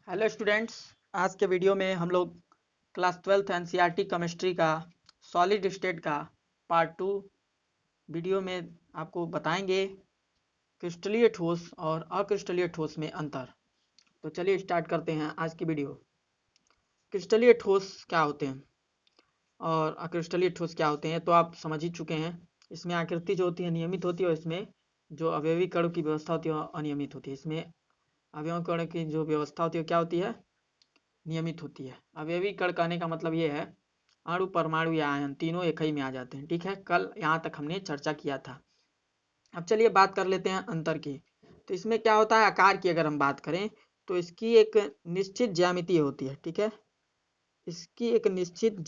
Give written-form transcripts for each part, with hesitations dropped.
Hello students, आज के video में हम लोग क्लास 12th एनसीईआरटी केमिस्ट्री का सॉलिड स्टेट का पार्ट 2 वीडियो में आपको बताएंगे क्रिस्टलीय ठोस और अक्रिस्टलीय ठोस में अंतर। तो चलिए स्टार्ट करते हैं आज की वीडियो। क्रिस्टलीय ठोस क्या होते हैं और अक्रिस्टलीय ठोस क्या होते हैं तो आप समझ ही चुके हैं। इसमें आकृति जो होती है नियमित होती है और इसमें जो अवयवी कणों की व्यवस्था होती है वह अनियमित होती है। इसमें अवयवी कणों की जो व्यवस्था होती है क्या होती है, नियमित होती है। अवयवी कण कहने का मतलब ये है अणु, परमाणु या आयन तीनों एक ही में आ जाते हैं। ठीक है, कल यहाँ तक हमने चर्चा किया था। अब चलिए बात कर लेते हैं अंतर की। तो इसमें क्या होता है, आकार की अगर हम बात करें तो इसकी एक निश्चित ज्यामिति होती है। ठीक है, इसकी एक निश्चित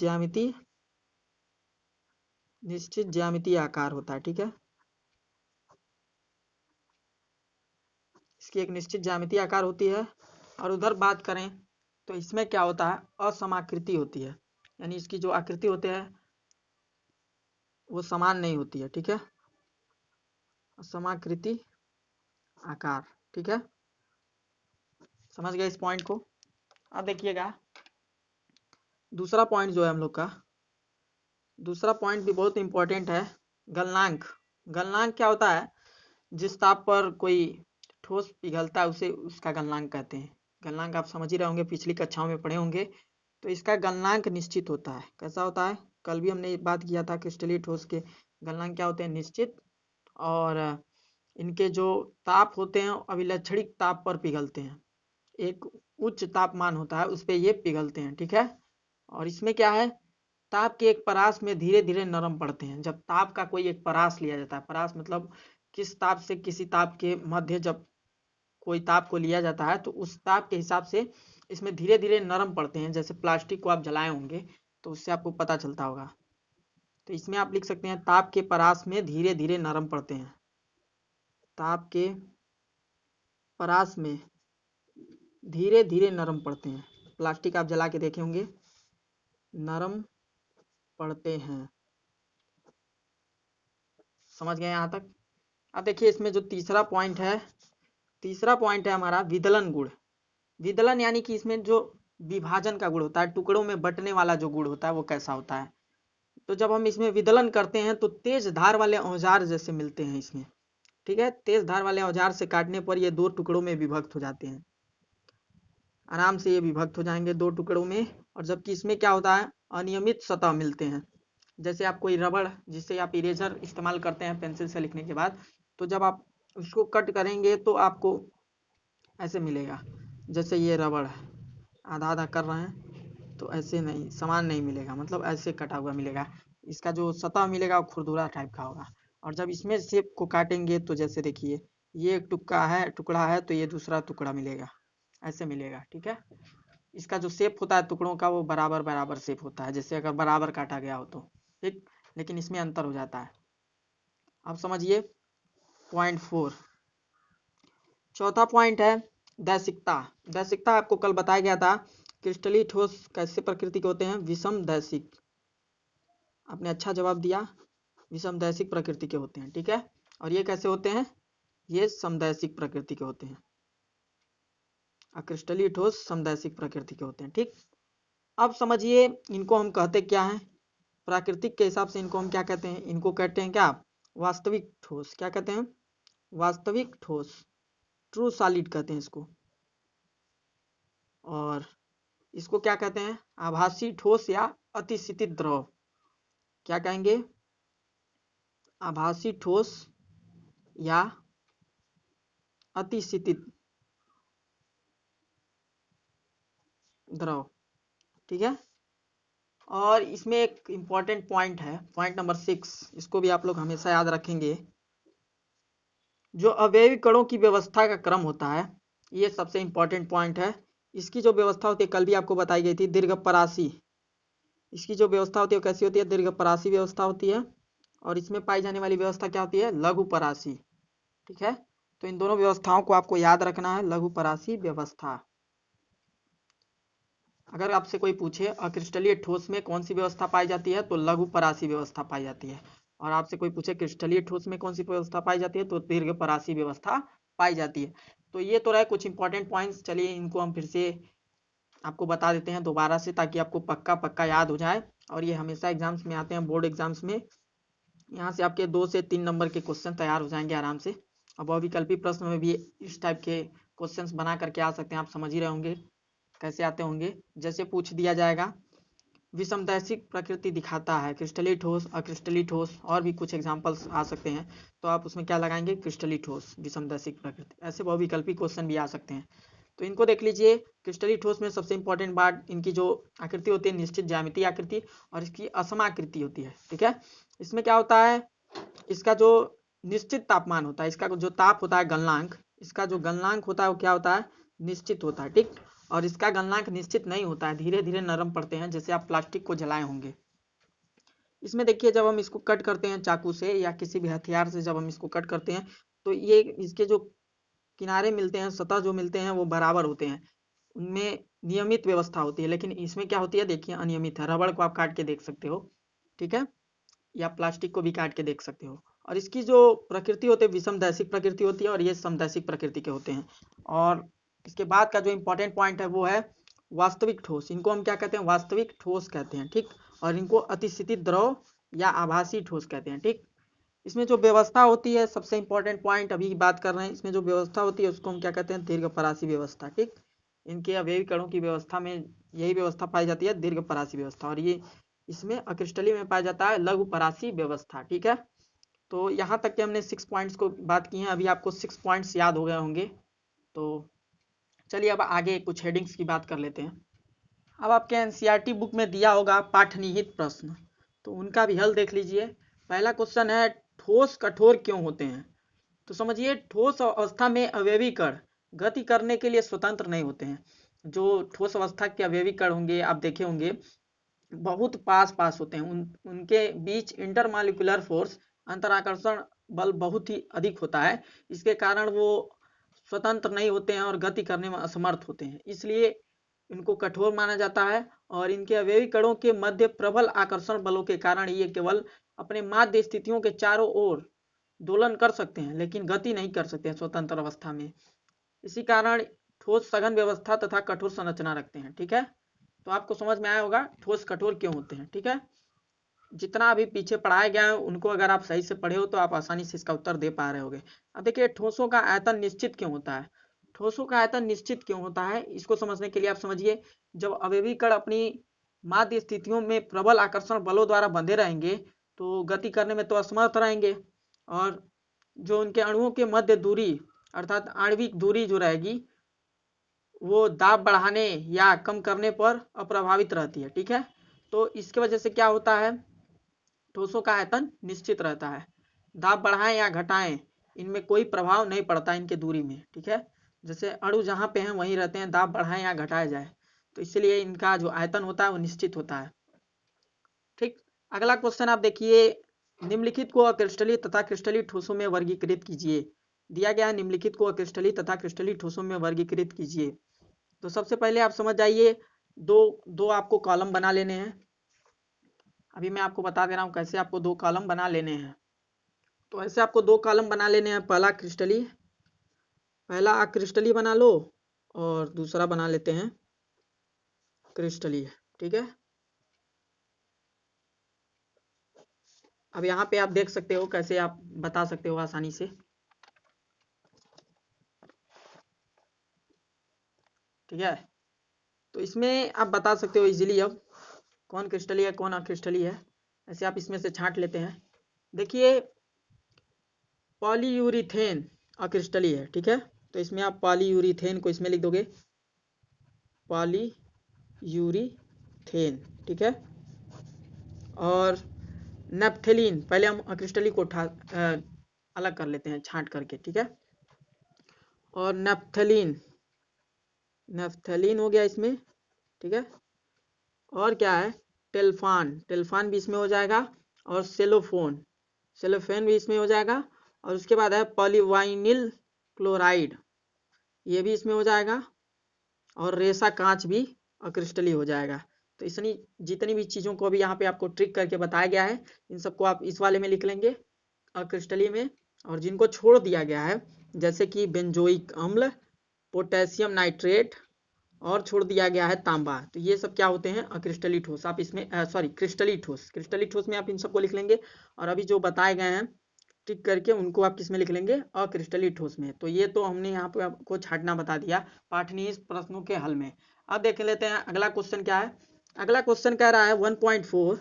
ज्यामिति आकार होता है। ठीक है, इसकी एक निश्चित ज्यामिति आकार होती है। और उधर बात करें तो इसमें क्या होता है, असमाकृति होती है, यानी इसकी जो आकृति होती है वो समान नहीं होती है। ठीक है, असमाकृति आकार। ठीक है, समझ गए इस पॉइंट को। अब देखिएगा दूसरा पॉइंट जो है हम लोग का, दूसरा पॉइंट भी बहुत इंपॉर्टेंट है, गलनांक। गलनांक क्या होता है, जिस ताप पर कोई ठोस पिघलता है उसे उसका गलनांक कहते हैं। गलनांक आप समझ ही रहे होंगे, पिछली कक्षाओं में पढ़े होंगे। तो इसका गलनांक निश्चित होता है। कैसा होता है, कल भी हमने बात किया था, क्रिस्टलीय ठोस के गलनांक क्या होते हैं, निश्चित। और इनके जो ताप होते हैं अभिलक्षणिक ताप पर पिघलते हैं। एक उच्च तापमान होता है उस पर ये पिघलते हैं। ठीक है, और इसमें क्या है, ताप के एक परास में धीरे धीरे नरम पड़ते हैं। जब ताप का कोई एक परास लिया जाता है, परास मतलब किस ताप से किसी ताप के मध्य जब कोई ताप को लिया जाता है तो उस ताप के हिसाब से इसमें धीरे धीरे नरम पड़ते हैं। जैसे प्लास्टिक को आप जलाए होंगे तो उससे आपको पता चलता होगा। तो इसमें आप लिख सकते हैं ताप के परास में धीरे धीरे नरम पड़ते हैं। ताप के परास में धीरे धीरे नरम पड़ते हैं। प्लास्टिक आप जला के देखे होंगे, नरम पड़ते हैं। समझ गए यहाँ तक। अब देखिए इसमें जो तीसरा पॉइंट है हमारा विदलन गुण। विदलन यानी कि इसमें जो विभाजन का गुण होता है, टुकड़ों में बंटने वाला जो गुण होता है वो कैसा होता है। तो जब हम इसमें विदलन करते हैं तो तेज धार वाले औजार जैसे मिलते हैं इसमें। ठीक है, तेज धार वाले औजार से काटने पर ये दो टुकड़ों में विभक्त हो जाते हैं। आराम से ये विभक्त हो जाएंगे दो टुकड़ों में। और जबकि इसमें क्या होता है, अनियमित सतह मिलते हैं। जैसे आप कोई रबड़ जिससे आप इरेजर इस्तेमाल करते हैं पेंसिल से लिखने के बाद, तो जब आप उसको कट करेंगे तो आपको ऐसे मिलेगा। जैसे ये रबड़ है, आधा आधा कर रहे हैं तो ऐसे नहीं, समान नहीं मिलेगा, मतलब ऐसे कटा हुआ मिलेगा। इसका जो सतह मिलेगा वो खुरदुरा टाइप का होगा। और जब इसमें शेप को काटेंगे तो जैसे देखिए ये एक टुकड़ा है तो ये दूसरा टुकड़ा मिलेगा, ऐसे मिलेगा। ठीक है, इसका जो शेप होता है टुकड़ों का वो बराबर बराबर शेप होता है, जैसे अगर बराबर काटा गया हो तो। ठीक, लेकिन इसमें अंतर हो जाता है। अब समझिए पॉइंट 4। चौथा पॉइंट है दैशिकता। दैशिकता आपको कल बताया गया था, क्रिस्टलीय ठोस कैसे प्रकृति के होते हैं, विषम दैशिक। आपने अच्छा जवाब दिया, विषम दैशिक प्रकृति के होते हैं। ठीक है, और ये कैसे होते हैं, ये समदैशिक प्रकृति के होते हैं। अक्रिस्टलीय ठोस समदैशिक प्रकृति के होते हैं। ठीक, अब समझिए इनको हम कहते क्या हैं, प्राकृतिक के हिसाब से इनको हम क्या कहते हैं, इनको कहते हैं क्या, वास्तविक ठोस। क्या कहते हैं, वास्तविक ठोस, ट्रू सॉलिड कहते हैं इसको। और इसको क्या कहते हैं, आभासी ठोस या अतिशितित द्रव। क्या कहेंगे, आभासी ठोस या अतिशितित द्रव। ठीक है, और इसमें एक इंपॉर्टेंट पॉइंट है, पॉइंट नंबर 6, इसको भी आप लोग हमेशा याद रखेंगे। जो अवयवी कणों की व्यवस्था का क्रम होता है, ये सबसे इंपॉर्टेंट पॉइंट है। इसकी जो व्यवस्था होती है कल भी आपको बताई गई थी, दीर्घपरासी। इसकी जो व्यवस्था होती है कैसी होती है, दीर्घपरासी व्यवस्था होती है। और इसमें पाई जाने वाली व्यवस्था क्या होती है, लघुपरासी। ठीक है, तो इन दोनों व्यवस्थाओं को आपको याद रखना है, लघुपरासी व्यवस्था। अगर आपसे कोई पूछे अक्रिस्टलीय ठोस में कौन सी व्यवस्था पाई जाती है तो लघुपरासी व्यवस्था पाई जाती है। और आपसे कोई पूछे क्रिस्टलीय ठोस में कौन सी व्यवस्था पाई जाती है तो दीर्घपरासी व्यवस्था पाई जाती है। तो ये तो रहे कुछ इंपॉर्टेंट पॉइंट्स। चलिए इनको हम फिर से आपको बता देते हैं दोबारा से, ताकि आपको पक्का पक्का याद हो जाए। और ये हमेशा एग्जाम्स में आते हैं, बोर्ड एग्जाम्स में। यहाँ से आपके 2 से 3 नंबर के क्वेश्चन तैयार हो जाएंगे आराम से। अब अविकल्पी प्रश्न में भी इस टाइप के क्वेश्चंस बना करके आ सकते हैं, आप समझ ही रहे होंगे कैसे आते होंगे। जैसे पूछ दिया जाएगा विषमदैशिक प्रकृति दिखाता है, क्रिस्टली ठोस, अक्रिस्टली ठोस, और भी कुछ एग्जांपल्स आ सकते हैं, तो आप उसमें क्या लगाएंगे, क्रिस्टली ठोस विषमदैशिक प्रकृति। ऐसे बहुविकल्पी क्वेश्चन भी आ सकते हैं। तो इनको देख लीजिए। क्रिस्टली ठोस में सबसे इंपॉर्टेंट बात, इनकी जो आकृति होती है निश्चित ज्यामितीय आकृति, और इसकी असमाकृति होती है। ठीक है, इसमें क्या होता है, इसका जो निश्चित तापमान होता है, इसका जो ताप होता है गलनांक, इसका जो गलनांक होता है वो क्या होता है, निश्चित होता है। ठीक, और इसका गलनांक निश्चित नहीं होता है, धीरे धीरे नरम पड़ते हैं, जैसे आप प्लास्टिक को जलाए होंगे। इसमें देखिए जब हम इसको कट करते हैं चाकू से या किसी भी हथियार से, जब हम इसको कट करते हैं तो ये इसके जो किनारे मिलते हैं, सतह जो मिलते हैं वो बराबर होते हैं, उनमें नियमित व्यवस्था होती है। लेकिन इसमें क्या होती है, देखिए अनियमित है। रबड़ को आप काट के देख सकते हो, ठीक है, या प्लास्टिक को भी काट के देख सकते हो। और इसकी जो प्रकृति होती है विषमदैशिक प्रकृति होती है, और ये समदैशिक प्रकृति के होते हैं। और इसके बाद का जो इंपॉर्टेंट पॉइंट है वो है वास्तविक ठोस। इनको हम क्या कहते हैं, वास्तविक ठोस कहते हैं। ठीक, और इनको अतिस्थितित द्रव या आभासी ठोस कहते हैं। ठीक, इसमें जो व्यवस्था होती है, सबसे इंपॉर्टेंट पॉइंट अभी बात कर रहे हैं, इसमें जो व्यवस्था होती है उसको हम क्या कहते हैं, दीर्घपरासी व्यवस्था। ठीक, इनके अवयवी कणों की व्यवस्था में यही व्यवस्था पाई जाती है, दीर्घपरासी व्यवस्था। और ये इसमें अक्रिस्टली में पाया जाता है लघु परासी व्यवस्था। ठीक है, तो यहाँ तक के हमने 6 पॉइंट्स को बात की है। अभी आपको 6 पॉइंट्स याद हो गए होंगे। तो चलिए अब आगे कुछ हेडिंग्स की बात कर लेते हैं। अब आपके एनसीईआरटी बुक में दिया होगा पाठनिहित प्रश्न, तो उनका भी हल देख लीजिए। पहला क्वेश्चन है ठोस कठोर क्यों होते हैं। तो समझिए ठोस अवस्था में अवयवी कण गति करने के लिए स्वतंत्र नहीं होते हैं। जो ठोस अवस्था के अवयवी कण होंगे, आप देखे होंगे बहुत पास पास होते हैं, उनके बीच इंटरमॉलिक्यूलर फोर्स, अंतराकर्षण बल बहुत ही अधिक होता है। इसके कारण वो स्वतंत्र नहीं होते हैं और गति करने में असमर्थ होते हैं, इसलिए इनको कठोर माना जाता है। और इनके अवयवी कणों के मध्य प्रबल आकर्षण बलों के कारण ये केवल अपने माध्य स्थितियों के चारों ओर दोलन कर सकते हैं, लेकिन गति नहीं कर सकते हैं स्वतंत्र अवस्था में। इसी कारण ठोस सघन व्यवस्था तथा कठोर संरचना रखते हैं। ठीक है, तो आपको समझ में आया होगा ठोस कठोर क्यों होते हैं। ठीक है, जितना अभी पीछे पढ़ाया गया है उनको अगर आप सही से पढ़े हो तो आप आसानी से इसका उत्तर दे पा रहे होगे। अब देखिए ठोसों का आयतन निश्चित क्यों होता है। ठोसों का आयतन निश्चित क्यों होता है, इसको समझने के लिए आप समझिए, जब अवयवी कण अपनी माध्य स्थितियों में प्रबल आकर्षण बलों द्वारा बंधे रहेंगे तो गति करने में तो असमर्थ रहेंगे, और जो उनके अणुओं के मध्य दूरी अर्थात आणविक दूरी जो रहेगी वो दाब बढ़ाने या कम करने पर अप्रभावित रहती है। ठीक है, तो इसकी वजह से क्या होता है, ठोसों का आयतन निश्चित रहता है। दाब बढ़ाएं या घटाएं इनमें कोई प्रभाव नहीं पड़ता इनके दूरी में। ठीक है, जैसे अणु जहां पे हैं वहीं रहते हैं, दाब बढ़ाएं या घटाया जाए तो इसलिए इनका जो आयतन होता है वो निश्चित होता है। ठीक, अगला क्वेश्चन आप देखिए, निम्नलिखित को अक्रिस्टलीय तथा क्रिस्टलीय ठोसों में वर्गीकृत कीजिए। दिया गया है निम्नलिखित को अक्रिस्टलीय तथा क्रिस्टलीय ठोसों में वर्गीकृत कीजिए। तो सबसे पहले आप समझ जाइए, दो आपको कॉलम बना लेने हैं। अभी मैं आपको बता दे रहा हूं कैसे आपको 2 कॉलम बना लेने हैं। तो ऐसे आपको 2 कॉलम बना लेने हैं। पहला अक्रिस्टलीय बना लो और दूसरा बना लेते हैं क्रिस्टलीय। ठीक है, अब यहाँ पे आप देख सकते हो कैसे आप बता सकते हो आसानी से। ठीक है, तो इसमें आप बता सकते हो इजीली अब कौन क्रिस्टलीय है कौन अक्रिस्टलीय है। ऐसे आप इसमें से छांट लेते हैं। देखिए पॉलीयूरिथेन अक्रिस्टलीय है। ठीक है, तो इसमें आप पॉलीयूरिथेन को इसमें लिख दोगे पॉलीयूरिथेन। ठीक है, और नेप्थेलीन, पहले हम अक्रिस्टलीय को अलग कर लेते हैं छांट करके। ठीक है, और नेप्थेलीन हो गया इसमें। ठीक है, और क्या है, टेल्फान भी इसमें हो जाएगा, और सेलोफेन भी इसमें हो जाएगा। और उसके बाद है पॉलीवाइनिल क्लोराइड, ये भी इसमें हो जाएगा, और रेसा कांच भी अक्रिस्टलीय हो जाएगा। तो इसनी जितनी भी चीज़ों को अभी यहाँ पे आपको ट्रिक करके बताया गया है, इन सबको आप इस वाले में लिख लेंगे अक्रिस्टलीय में। और जिनको छोड़ दिया गया है जैसे कि बेंजोइक अम्ल पोटेशियम नाइट्रेट और छोड़ दिया गया है तांबा। तो ये सब क्या होते हैं? अक्रिस्टलीय ठोस। आप इसमें क्रिस्टलीय ठोस, क्रिस्टलीय ठोस में आप इन सबको लिख लेंगे और अभी जो बताए गए हैं टिक करके उनको आप किस में लिख लेंगे? अक्रिस्टलीय ठोस में। तो ये तो हमने यहाँ पे आपको छांटना बता दिया पाठनीय प्रश्नों के हल में। अब देख लेते हैं अगला क्वेश्चन क्या है। अगला क्वेश्चन कह रहा है 1.4,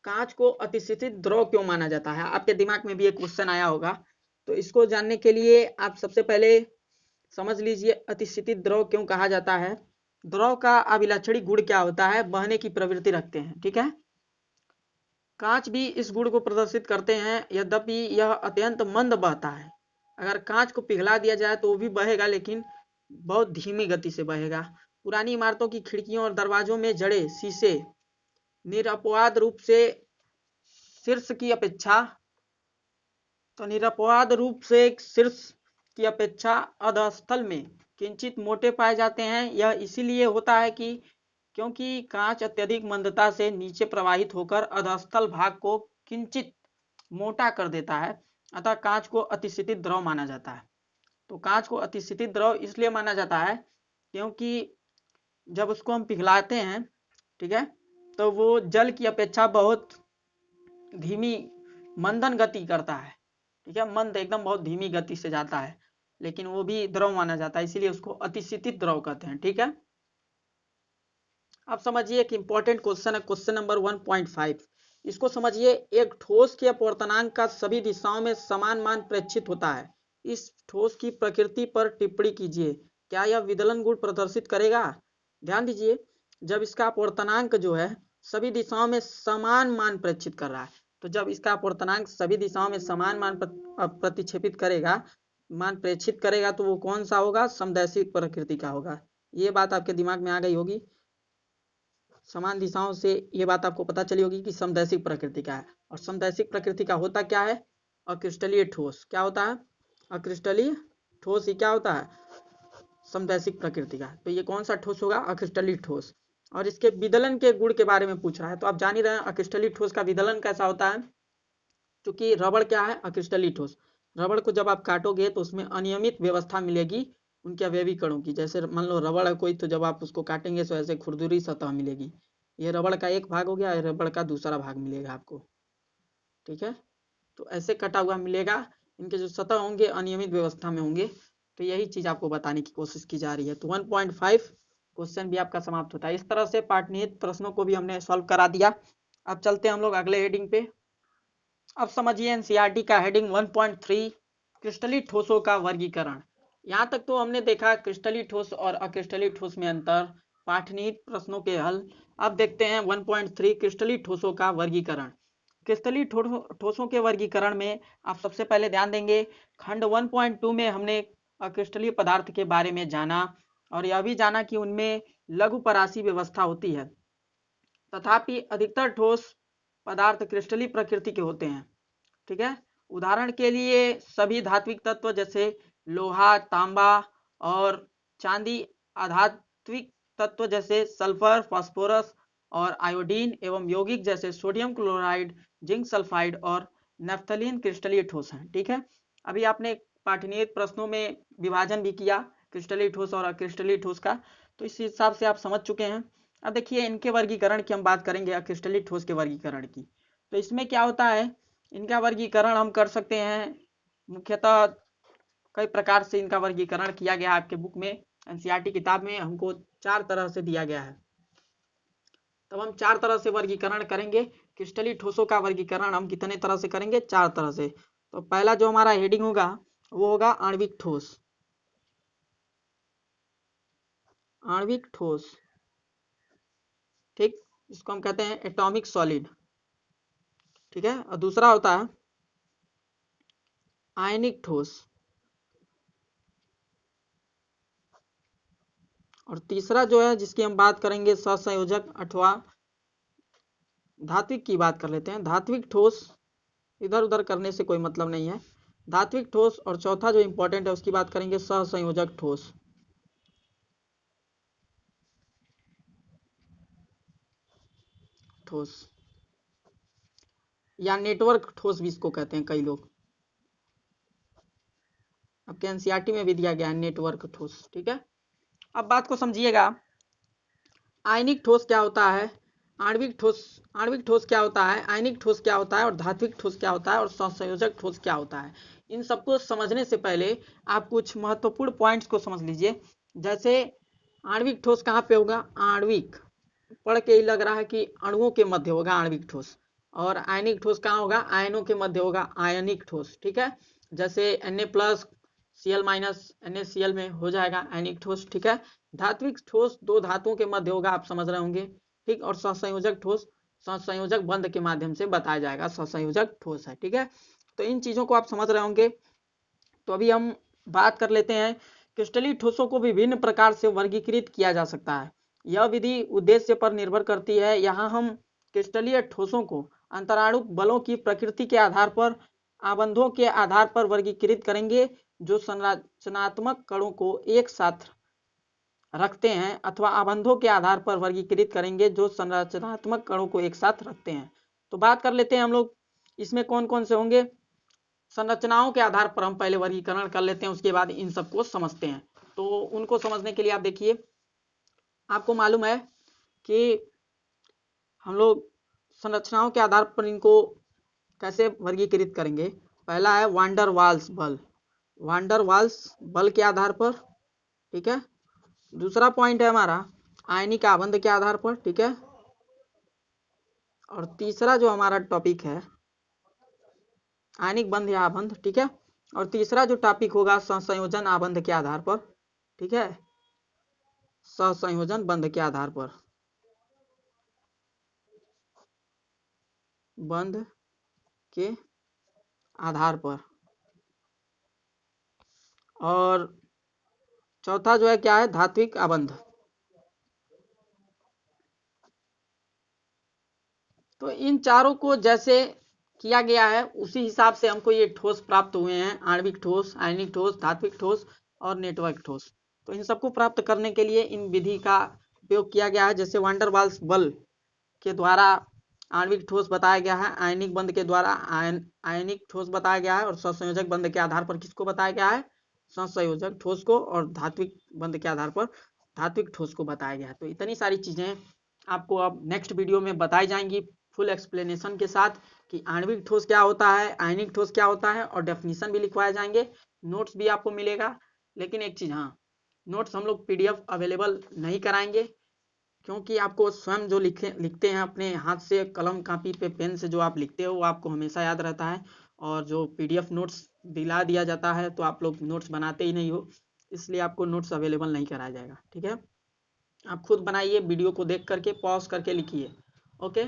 कांच को अतिशीतित द्रव क्यों माना जाता है? आपके दिमाग में भी एक क्वेश्चन आया होगा, तो इसको जानने के लिए आप सबसे पहले समझ लीजिए अतिशीतित द्रव क्यों कहा जाता है। द्रव का अभिलक्षणी गुण क्या होता है? बहने की प्रवृत्ति रखते हैं, ठीक है। कांच भी इस गुण को प्रदर्शित करते हैं, यद्यपि यह अत्यंत मंद बहता है। अगर कांच को पिघला दिया जाए तो वो भी बहेगा, लेकिन बहुत धीमी गति से बहेगा। पुरानी इमारतों की खिड़कियों और दरवाजों में जड़े शीशे निरपवाद रूप से शीर्ष की अपेक्षा अधस्थल में किंचित मोटे पाए जाते हैं। यह इसीलिए होता है कि क्योंकि कांच अत्यधिक मंदता से नीचे प्रवाहित होकर अधस्थल भाग को किंचित मोटा कर देता है, अतः कांच को अतिशीतित द्रव माना जाता है। तो कांच को अतिशीतित द्रव इसलिए माना जाता है क्योंकि जब उसको हम पिघलाते हैं, ठीक है, तो वो जल की अपेक्षा बहुत धीमी मंदन गति करता है, ठीक है, मंद एकदम बहुत धीमी गति से जाता है, लेकिन वो भी द्रव माना जाता है, इसीलिए उसको अतिशीतित द्रव कहते हैं, ठीक है। अब समझिए एक इंपॉर्टेंट क्वेश्चन है, क्वेश्चन नंबर 1.5। इसको समझिए, एक ठोस के अपवर्तनांक का सभी दिशाओं में समान मान प्रेक्षित होता है। इस ठोस की प्रकृति पर टिप्पणी कीजिए। क्या यह विदलन गुण प्रदर्शित करेगा? ध्यान दीजिए, जब इसका अपवर्तनांक जो है सभी दिशाओं में समान मान प्रेक्षित कर रहा है, तो जब इसका अपवर्तनांक सभी दिशाओं में समान मान प्रतिक्षेपित करेगा, मान प्रेक्षित करेगा, तो वो कौन सा होगा? समदैशिक प्रकृति का होगा। ये बात आपके दिमाग में आ गई होगी। समान दिशाओं से ये बात आपको पता चली होगी कि समदैशिक प्रकृति का है। और समदैशिक प्रकृति का होता क्या है? अक्रिस्टलीय ठोस। क्या होता है? अक्रिस्टलीय ठोस ही क्या होता है? समदैशिक प्रकृति का। तो ये कौन सा ठोस होगा? अक्रिस्टलीय ठोस। और इसके विदलन के गुण के बारे में पूछ रहा है, तो आप जान ही रहे हैं अक्रिस्टलीय ठोस का विदलन कैसा होता है। क्योंकि रबड़ क्या है? अक्रिस्टलीय ठोस। रबड़ को जब आप काटोगे तो उसमें अनियमित व्यवस्था मिलेगी उनके अवयवी कणों की। जैसे मान लो रबड़ है कोई, तो जब आप उसको काटेंगे तो ऐसे खुरदुरी सतह मिलेगी। ये रबड़ का एक भाग हो गया, रबड़ का दूसरा भाग मिलेगा आपको, ठीक है। तो ऐसे कटा हुआ मिलेगा, इनके जो सतह होंगे अनियमित व्यवस्था में होंगे। तो यही चीज आपको बताने की कोशिश की जा रही है। तो 1.5 क्वेश्चन भी आपका समाप्त होता है। इस तरह से पाठनिहित प्रश्नों को भी हमने सॉल्व करा दिया। अब चलते हैं हम लोग अगले हेडिंग पे। अब समझिए एनसीईआरटी का हेडिंग 1.3, क्रिस्टलीय ठोसों का वर्गीकरण। यहाँ तक तो हमने देखा क्रिस्टलीय ठोस और अक्रिस्टलीय ठोस में अंतर, पाठनिहित प्रश्नों के हल। अब देखते हैं 1.3 क्रिस्टलीय ठोसों का वर्गीकरण। क्रिस्टलीय ठोसों के वर्गीकरण में आप सबसे पहले ध्यान देंगे, खंड 1.2 में हमने अक्रिस्टलीय पदार्थ के बारे में जाना और यह भी जाना कि उनमें लघु परासी व्यवस्था होती है। तथापि अधिकतर ठोस पदार्थ क्रिस्टलीय प्रकृति के होते हैं, ठीक है। उदाहरण के लिए सभी धात्विक तत्व जैसे लोहा, तांबा और चांदी, अधात्विक तत्व जैसे सल्फर, फास्फोरस और आयोडीन एवं यौगिक जैसे सोडियम क्लोराइड, जिंक सल्फाइड और नैफ्थलीन क्रिस्टलीय ठोस हैं, ठीक है। अभी आपने पाठनिहित प्रश्नों में विभाजन भी किया क्रिस्टलीय ठोस और अक्रिस्टलीय ठोस का, तो इस हिसाब से आप समझ चुके हैं। अब देखिए इनके वर्गीकरण की हम बात करेंगे, अक्रिस्टलीय ठोस के वर्गीकरण की। तो इसमें क्या होता है, इनका वर्गीकरण हम कर सकते हैं मुख्यतः कई प्रकार से। इनका वर्गीकरण किया गया है आपके बुक में, एनसीईआरटी किताब में हमको 4 तरह से दिया गया है। तब हम 4 तरह से वर्गीकरण करेंगे। क्रिस्टलीय ठोसों का वर्गीकरण हम कितने तरह से करेंगे? 4 तरह से। तो पहला जो हमारा हेडिंग होगा वो होगा आणविक ठोस। आणविक ठोस, ठीक, इसको हम कहते हैं एटॉमिक सॉलिड, ठीक है। और दूसरा होता है आयनिक ठोस, और तीसरा जो है जिसकी हम बात करेंगे सहसंयोजक अथवा धात्विक की बात कर लेते हैं, धात्विक ठोस। इधर उधर करने से कोई मतलब नहीं है, धात्विक ठोस। और चौथा जो इंपॉर्टेंट है उसकी बात करेंगे सहसंयोजक ठोस, ठोस या नेटवर्क ठोस भी इसको कहते हैं कई लोग। आपके एनसीईआरटी में भी दिया गया है नेटवर्क ठोस। ठीक है, अब बात को समझिएगा। आयनिक ठोस क्या होता है, आणविक ठोस क्या होता है, आयनिक ठोस क्या होता है, और धात्विक ठोस क्या होता है, और सहसंयोजक ठोस क्या होता है। इन सबको समझने से पहले आप कुछ महत्वपूर्ण पॉइंट्स को समझ लीजिए। जैसे आणविक ठोस कहाँ पे होगा, आणविक पढ़ के ही लग रहा है कि अणुओं के मध्य होगा आणविक ठोस, और आयनिक ठोस कहाँ होगा, आयनों के मध्य होगा आयनिक ठोस। ठीक है, जैसे Na+Cl- NaCl में हो जाएगा आयनिक ठोस। ठीक है, धात्विक ठोस दो धातुओं के मध्य होगा, आप समझ रहे होंगे। ठीक, और सहसंयोजक ठोस सहसंयोजक बंध के माध्यम से बताया जाएगा, सहसंयोजक ठोस है। ठीक है, तो इन चीजों को आप समझ रहे होंगे। तो अभी हम बात कर लेते हैं, क्रिस्टलीय ठोसों को विभिन्न प्रकार से वर्गीकृत किया जा सकता है। यह विधि उद्देश्य पर निर्भर करती है। यहाँ हम क्रिस्टलीय ठोसों को अंतराणु बलों की प्रकृति के आधार पर, आबंधों के आधार पर वर्गीकृत करेंगे जो संरचनात्मक कणों को एक साथ रखते हैं, अथवा आबंधों के आधार पर वर्गीकृत करेंगे जो संरचनात्मक कणों को एक साथ रखते हैं। तो बात कर लेते हैं हम लोग, इसमें कौन कौन से होंगे। संरचनाओं के आधार पर हम पहले वर्गीकरण कर लेते हैं, उसके बाद इन सबको समझते हैं। तो उनको समझने के लिए आप देखिए, आपको मालूम है कि हम लोग संरचनाओं के आधार पर इनको कैसे वर्गीकृत करेंगे। पहला है वांडर वाल्स बल, वांडर वाल्स बल के आधार पर। ठीक है, दूसरा पॉइंट है हमारा आयनिक आबंध के आधार पर। ठीक है, और तीसरा जो हमारा टॉपिक है आयनिक बंध या आबंध। ठीक है, और तीसरा जो टॉपिक होगा सहसंयोजन आबंध के आधार पर। ठीक है, सहसंयोजन बंध के आधार पर, बंध के आधार पर। और चौथा जो है क्या है, धात्विक आबंध। तो इन चारों को जैसे किया गया है उसी हिसाब से हमको ये ठोस प्राप्त हुए हैं, आणविक ठोस, आयनिक ठोस, धात्विक ठोस और नेटवर्क ठोस। तो इन सबको प्राप्त करने के लिए इन विधि का उपयोग किया गया है। जैसे वांडर वाल्स बल के द्वारा आणविक ठोस बताया गया है, आयनिक बंध के द्वारा आयनिक ठोस बताया गया है, और सहसंयोजक बंध के आधार पर किसको बताया गया है, सहसंयोजक ठोस को, और धात्विक बंध के आधार पर धात्विक ठोस को बताया गया है। तो इतनी सारी चीजें आपको अब नेक्स्ट वीडियो में बताई जाएंगी फुल एक्सप्लेनेशन के साथ कि आणविक ठोस क्या होता है, आयनिक ठोस क्या होता है, और डेफिनेशन भी लिखवाए जाएंगे, नोट्स भी आपको मिलेगा। लेकिन एक चीज, हाँ, नोट्स हम लोग पीडीएफ अवेलेबल नहीं कराएंगे, क्योंकि आपको स्वयं जो लिखते हैं अपने हाथ से, कलम कापी पे पेन से जो आप लिखते हो वो आपको हमेशा याद रहता है, और जो पीडीएफ नोट्स दिला दिया जाता है तो आप लोग नोट्स बनाते ही नहीं हो, इसलिए आपको नोट्स अवेलेबल नहीं कराया जाएगा। ठीक है, आप खुद बनाइए, वीडियो को देख करके पॉज करके लिखिए। ओके,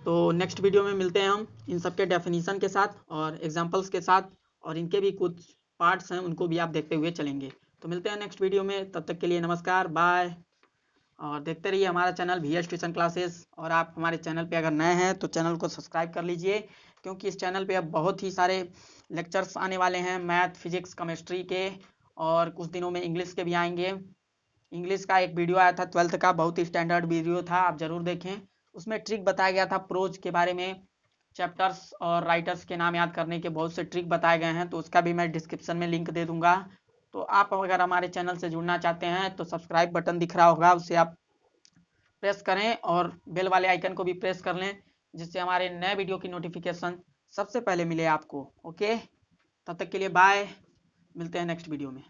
तो नेक्स्ट वीडियो में मिलते हैं हम इन सबके डेफिनेशन के साथ और एग्जांपल्स के साथ, और इनके भी कुछ पार्ट्स हैं उनको भी आप देखते हुए चलेंगे। तो मिलते हैं नेक्स्ट वीडियो में, तब तक के लिए नमस्कार, बाय। और देखते रहिए हमारा चैनल VS ट्यूशन क्लासेस। और आप हमारे चैनल पे अगर नए हैं तो चैनल को सब्सक्राइब कर लीजिए, क्योंकि इस चैनल पे अब बहुत ही सारे लेक्चर्स आने वाले हैं, मैथ, फिजिक्स, केमिस्ट्री के, और कुछ दिनों में इंग्लिश के भी आएंगे। इंग्लिश का एक वीडियो आया था 12th का, बहुत ही स्टैंडर्ड वीडियो था, आप जरूर देखें। उसमें ट्रिक बताया गया था प्रोज के बारे में, चैप्टर्स और राइटर्स के नाम याद करने के बहुत से ट्रिक बताए गए हैं, तो उसका भी मैं डिस्क्रिप्शन में लिंक दे दूंगा। तो आप अगर हमारे चैनल से जुड़ना चाहते हैं तो सब्सक्राइब बटन दिख रहा होगा, उससे आप प्रेस करें, और बेल वाले आइकन को भी प्रेस कर लें, जिससे हमारे नए वीडियो की नोटिफिकेशन सबसे पहले मिले आपको। ओके, तब तक के लिए बाय, मिलते हैं नेक्स्ट वीडियो में।